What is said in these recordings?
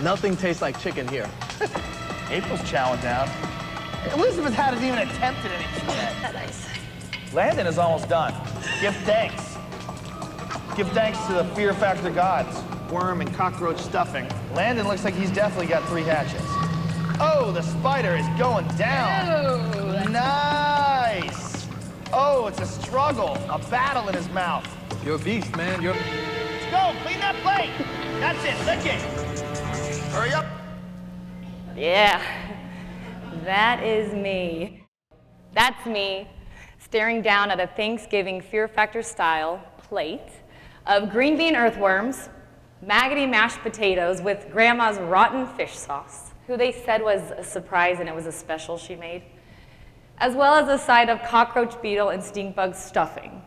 Nothing tastes like chicken here. April's chowing down. Elizabeth hasn't even attempted anything yet. Nice. Landon is almost done. Give thanks. Give thanks to the Fear Factor gods. Worm and cockroach stuffing. Landon looks like he's definitely got 3 hatchets. Oh, the spider is going down. Oh, Nice. Oh, it's a struggle. A battle in his mouth. You're a beast, man. You're... Let's go, clean that plate. That's it, lick it. Hurry up. yeah. That is me. That's me staring down at a Thanksgiving Fear Factor style plate of green bean earthworms, maggoty mashed potatoes with grandma's rotten fish sauce, who they said was a surprise and it was a special she made, as well as a side of cockroach, beetle, and stink bug stuffing.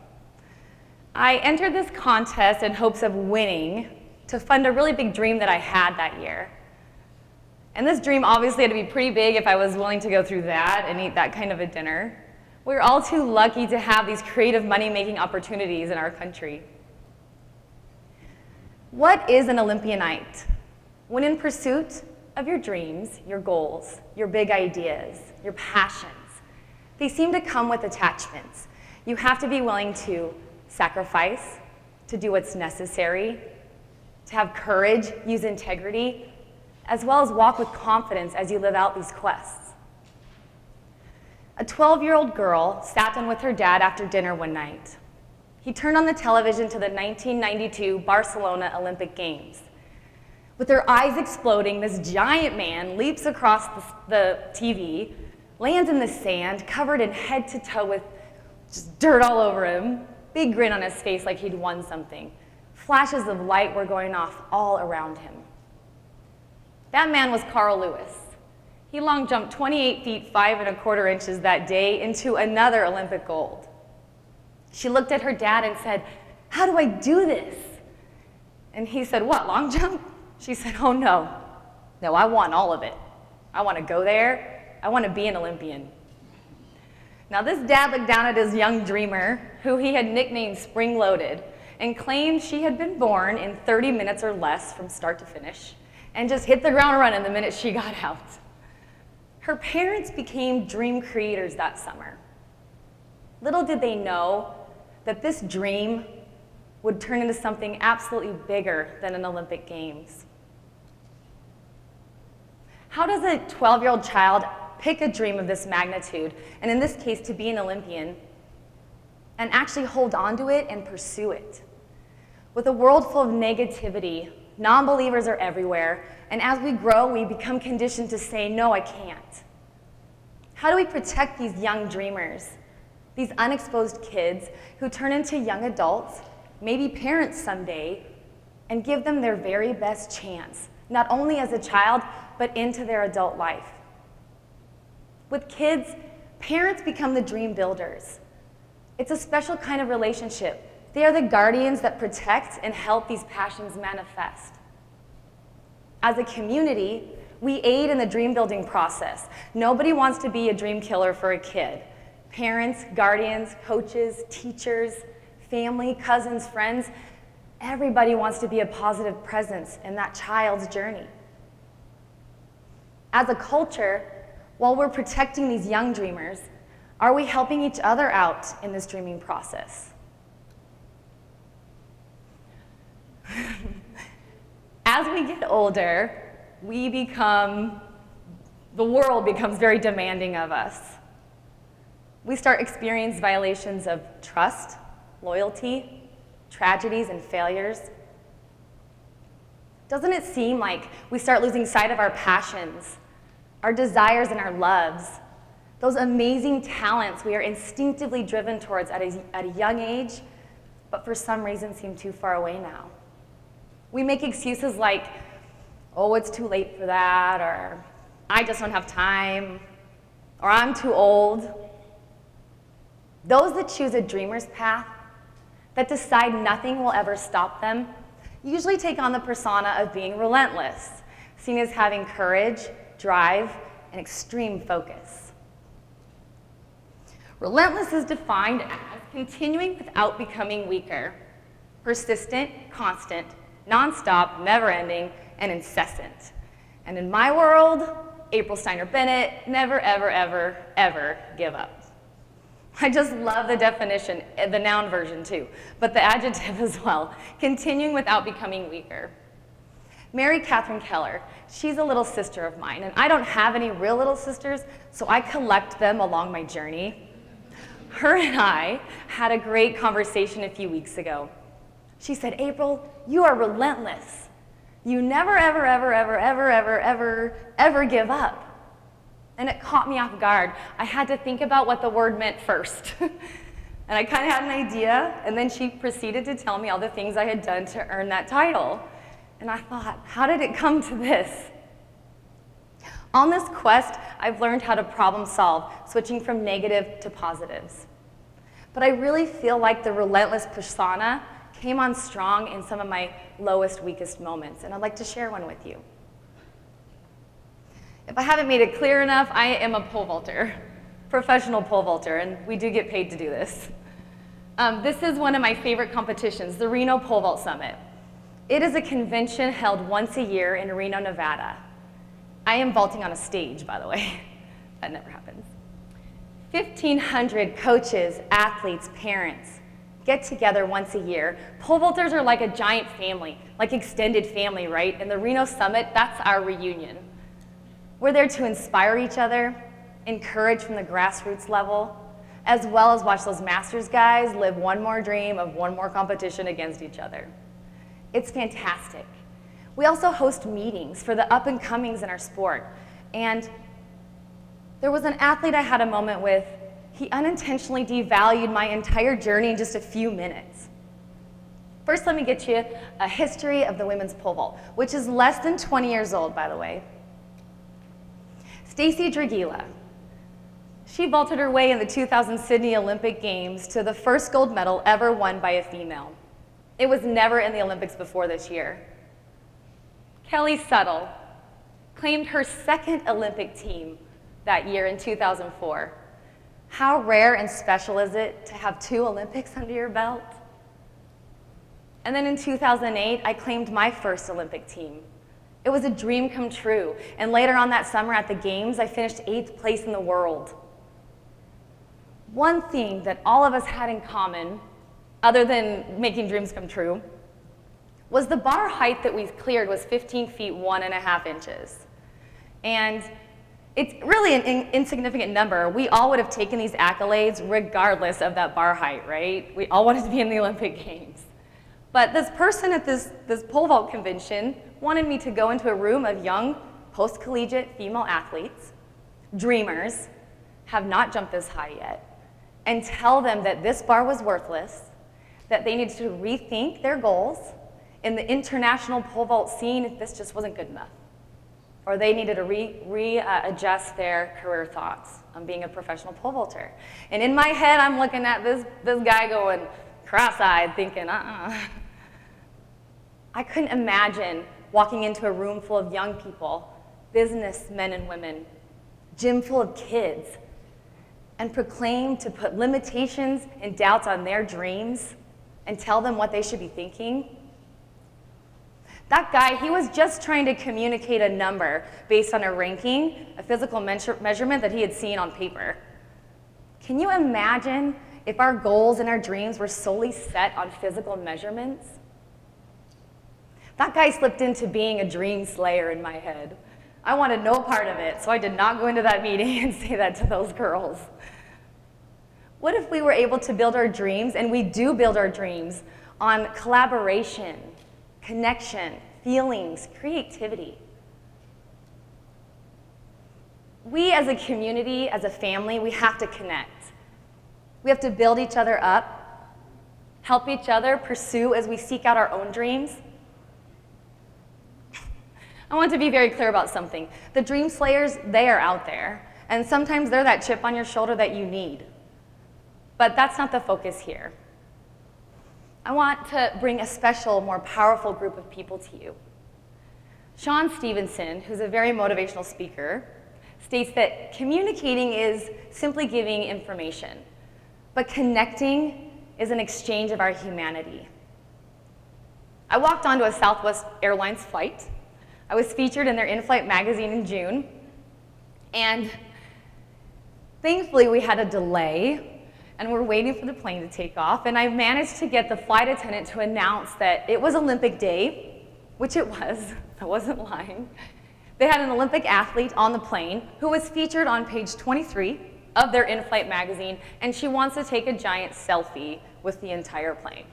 I entered this contest in hopes of winning to fund a really big dream that I had that year. And this dream obviously had to be pretty big if I was willing to go through that and eat that kind of a dinner. We're all too lucky to have these creative money-making opportunities in our country. What is an Olympianite? When in pursuit of your dreams, your goals, your big ideas, your passions, they seem to come with attachments. You have to be willing to sacrifice, to do what's necessary, to have courage, use integrity, as well as walk with confidence as you live out these quests. A 12-year-old girl sat down with her dad after dinner one night. He turned on the television to the 1992 Barcelona Olympic Games. With their eyes exploding, this giant man leaps across the TV, lands in the sand, covered in head to toe with just dirt all over him, big grin on his face like he'd won something. Flashes of light were going off all around him. That man was Carl Lewis. He long jumped 28 feet 5 1/4 inches that day into another Olympic gold. She looked at her dad and said, "How do I do this?" And he said, "What, long jump?" She said, "Oh no, I want all of it. I want to go there. I want to be an Olympian." Now this dad looked down at his young dreamer, who he had nicknamed Spring Loaded, and claimed she had been born in 30 minutes or less from start to finish, and just hit the ground running the minute she got out. Her parents became dream creators that summer. Little did they know that this dream would turn into something absolutely bigger than an Olympic Games. How does a 12-year-old child pick a dream of this magnitude, and in this case to be an Olympian, and actually hold on to it and pursue it? With a world full of negativity, non-believers are everywhere, and as we grow, we become conditioned to say, "No, I can't." How do we protect these young dreamers, these unexposed kids who turn into young adults, maybe parents someday, and give them their very best chance, not only as a child, but into their adult life? With kids, parents become the dream builders. It's a special kind of relationship. They are the guardians that protect and help these passions manifest. As a community, we aid in the dream building process. Nobody wants to be a dream killer for a kid. Parents, guardians, coaches, teachers, family, cousins, friends, everybody wants to be a positive presence in that child's journey. As a culture, while we're protecting these young dreamers, are we helping each other out in this dreaming process? As we get older, the world becomes very demanding of us. We start experiencing violations of trust, loyalty, tragedies, and failures. Doesn't it seem like we start losing sight of our passions, our desires, and our loves, those amazing talents we are instinctively driven towards at a young age, but for some reason seem too far away now? We make excuses like, "Oh, it's too late for that," or "I just don't have time," or "I'm too old." Those that choose a dreamer's path, that decide nothing will ever stop them, usually take on the persona of being relentless, seen as having courage, drive, and extreme focus. Relentless is defined as continuing without becoming weaker, persistent, constant, nonstop, never-ending, and incessant. And in my world, April Steiner Bennett, never, ever, ever, ever give up. I just love the definition, the noun version too, but the adjective as well, continuing without becoming weaker. Mary Catherine Keller, she's a little sister of mine, and I don't have any real little sisters, so I collect them along my journey. Her and I had a great conversation a few weeks ago. She said, April, you are relentless. You never, ever, ever, ever, ever, ever, ever, ever give up. And it caught me off guard. I had to think about what the word meant first. And I kind of had an idea, and then she proceeded to tell me all the things I had done to earn that title. And I thought, how did it come to this? On this quest, I've learned how to problem solve, switching from negative to positives. But I really feel like the relentless persona came on strong in some of my lowest, weakest moments, and I'd like to share one with you. If I haven't made it clear enough, I am a pole vaulter, professional pole vaulter, and we do get paid to do this. This is one of my favorite competitions, the Reno Pole Vault Summit. It is a convention held once a year in Reno, Nevada. I am vaulting on a stage, by the way. That never happens. 1,500 coaches, athletes, parents get together once a year. Pole vaulters are like a giant family, like extended family, right? And the Reno Summit, that's our reunion. We're there to inspire each other, encourage from the grassroots level, as well as watch those masters guys live one more dream of one more competition against each other. It's fantastic. We also host meetings for the up-and-comings in our sport. And there was an athlete I had a moment with. He unintentionally devalued my entire journey in just a few minutes. First, let me get you a history of the women's pole vault, which is less than 20 years old, by the way. Stacy Dragila. She vaulted her way in the 2000 Sydney Olympic Games to the first gold medal ever won by a female. It was never in the Olympics before this year. Kelly Suttle claimed her second Olympic team that year in 2004. How rare and special is it to have 2 Olympics under your belt? And then in 2008, I claimed my first Olympic team. It was a dream come true. And later on that summer at the Games, I finished 8th place in the world. One thing that all of us had in common, other than making dreams come true, was the bar height that we cleared was 15 feet 1.5 inches. And it's really an insignificant number. We all would have taken these accolades regardless of that bar height, right? We all wanted to be in the Olympic Games. But this person at this pole vault convention wanted me to go into a room of young post-collegiate female athletes, dreamers, have not jumped this high yet, and tell them that this bar was worthless, that they needed to rethink their goals. In the international pole vault scene, this just wasn't good enough. Or they needed to readjust their career thoughts on being a professional pole vaulter. And in my head, I'm looking at this guy going cross-eyed, thinking, I couldn't imagine walking into a room full of young people, businessmen and women, gym full of kids, and proclaim to put limitations and doubts on their dreams and tell them what they should be thinking. That guy, he was just trying to communicate a number based on a ranking, a physical measurement that he had seen on paper. Can you imagine if our goals and our dreams were solely set on physical measurements? That guy slipped into being a dream slayer in my head. I wanted no part of it, so I did not go into that meeting and say that to those girls. What if we were able to build our dreams, and we do build our dreams, on collaboration, connection, feelings, creativity? We as a community, as a family, we have to connect. We have to build each other up, help each other pursue as we seek out our own dreams. I want to be very clear about something. The dream slayers, they are out there, and sometimes they're that chip on your shoulder that you need. But that's not the focus here. I want to bring a special, more powerful group of people to you. Sean Stevenson, who's a very motivational speaker, states that communicating is simply giving information, but connecting is an exchange of our humanity. I walked onto a Southwest Airlines flight I was featured in their in-flight magazine in June, and thankfully we had a delay, and we're waiting for the plane to take off, and I managed to get the flight attendant to announce that it was Olympic Day, which it was, I wasn't lying. They had an Olympic athlete on the plane who was featured on page 23 of their in-flight magazine, and she wants to take a giant selfie with the entire plane.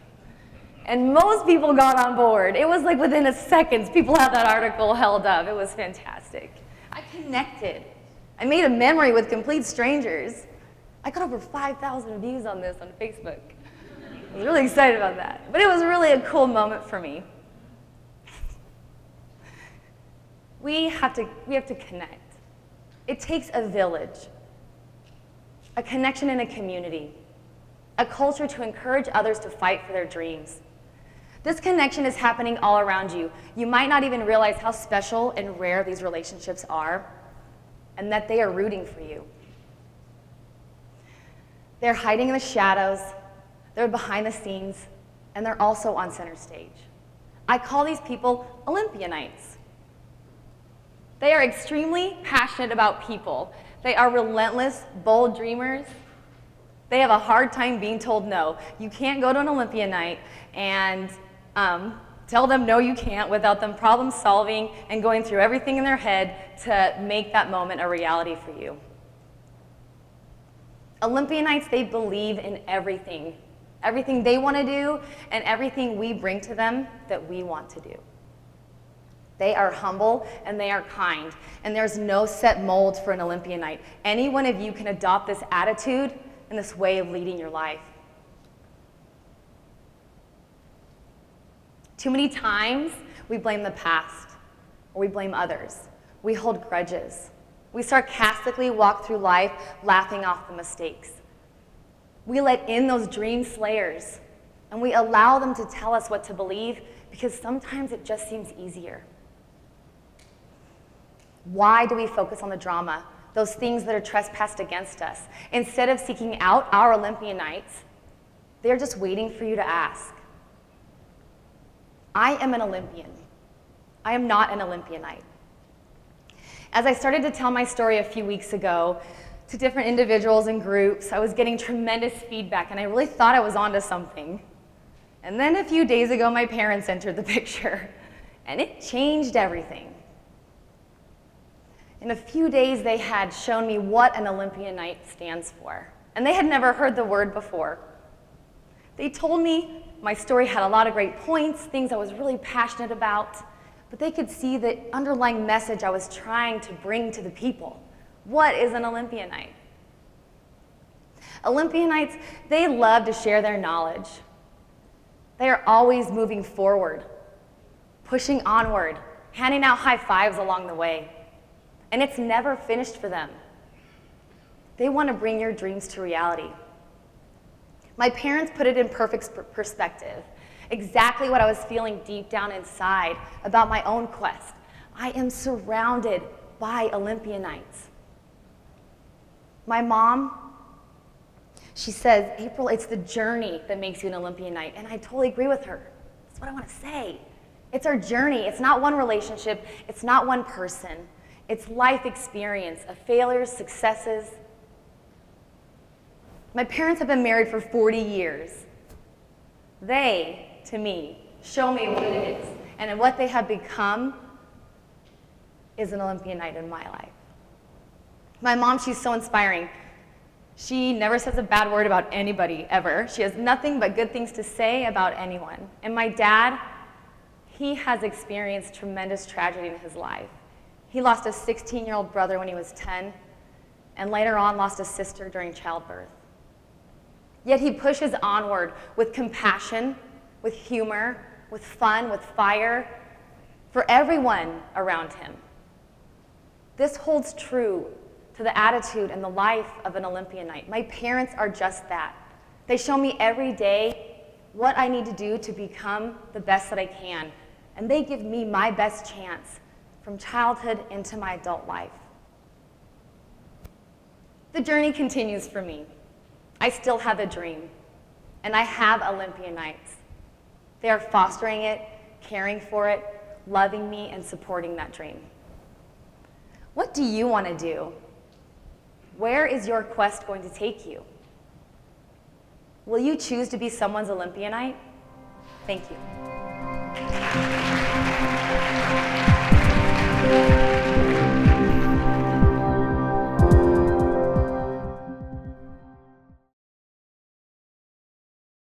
And most people got on board. It was like within a second, people had that article held up. It was fantastic. I connected. I made a memory with complete strangers. I got over 5,000 views on this on Facebook. I was really excited about that. But it was really a cool moment for me. We have to connect. It takes a village, a connection in a community, a culture to encourage others to fight for their dreams. This connection is happening all around you. You might not even realize how special and rare these relationships are, and that they are rooting for you. They're hiding in the shadows, they're behind the scenes, and they're also on center stage. I call these people Olympianites. They are extremely passionate about people. They are relentless, bold dreamers. They have a hard time being told no. You can't go to an Olympia night and tell them no you can't without them problem solving and going through everything in their head to make that moment a reality for you. Olympianites, they believe in everything. Everything they want to do and everything we bring to them that we want to do. They are humble and they are kind, and there's no set mold for an Olympianite. Any one of you can adopt this attitude and this way of leading your life. Too many times, we blame the past, or we blame others. We hold grudges. We sarcastically walk through life laughing off the mistakes. We let in those dream slayers, and we allow them to tell us what to believe because sometimes it just seems easier. Why do we focus on the drama, those things that are trespassed against us? Instead of seeking out our Olympianites, they're just waiting for you to ask. I am an Olympian. I am not an Olympianite. As I started to tell my story a few weeks ago to different individuals and groups, I was getting tremendous feedback, and I really thought I was onto something. And then a few days ago, my parents entered the picture, and it changed everything. In a few days, they had shown me what an Olympianite stands for, and they had never heard the word before. They told me my story had a lot of great points, things I was really passionate about, but they could see the underlying message I was trying to bring to the people. What is an Olympianite? Olympianites, they love to share their knowledge. They are always moving forward, pushing onward, handing out high fives along the way. And it's never finished for them. They want to bring your dreams to reality. My parents put it in perfect perspective, exactly what I was feeling deep down inside about my own quest. I am surrounded by Olympianites. My mom, she says, April, it's the journey that makes you an Olympianite, and I totally agree with her. That's what I want to say. It's our journey. It's not one relationship. It's not one person. It's life experience of failures, successes. My parents have been married for 40 years. They, to me, show me what it is. And what they have become is an Olympianite in my life. My mom, she's so inspiring. She never says a bad word about anybody, ever. She has nothing but good things to say about anyone. And my dad, he has experienced tremendous tragedy in his life. He lost a 16-year-old brother when he was 10, and later on lost a sister during childbirth. Yet he pushes onward with compassion, with humor, with fun, with fire, for everyone around him. This holds true to the attitude and the life of an Olympianite. My parents are just that. They show me every day what I need to do to become the best that I can, and they give me my best chance from childhood into my adult life. The journey continues for me. I still have a dream, and I have Olympianites. They are fostering it, caring for it, loving me and supporting that dream. What do you want to do? Where is your quest going to take you? Will you choose to be someone's Olympianite? Thank you.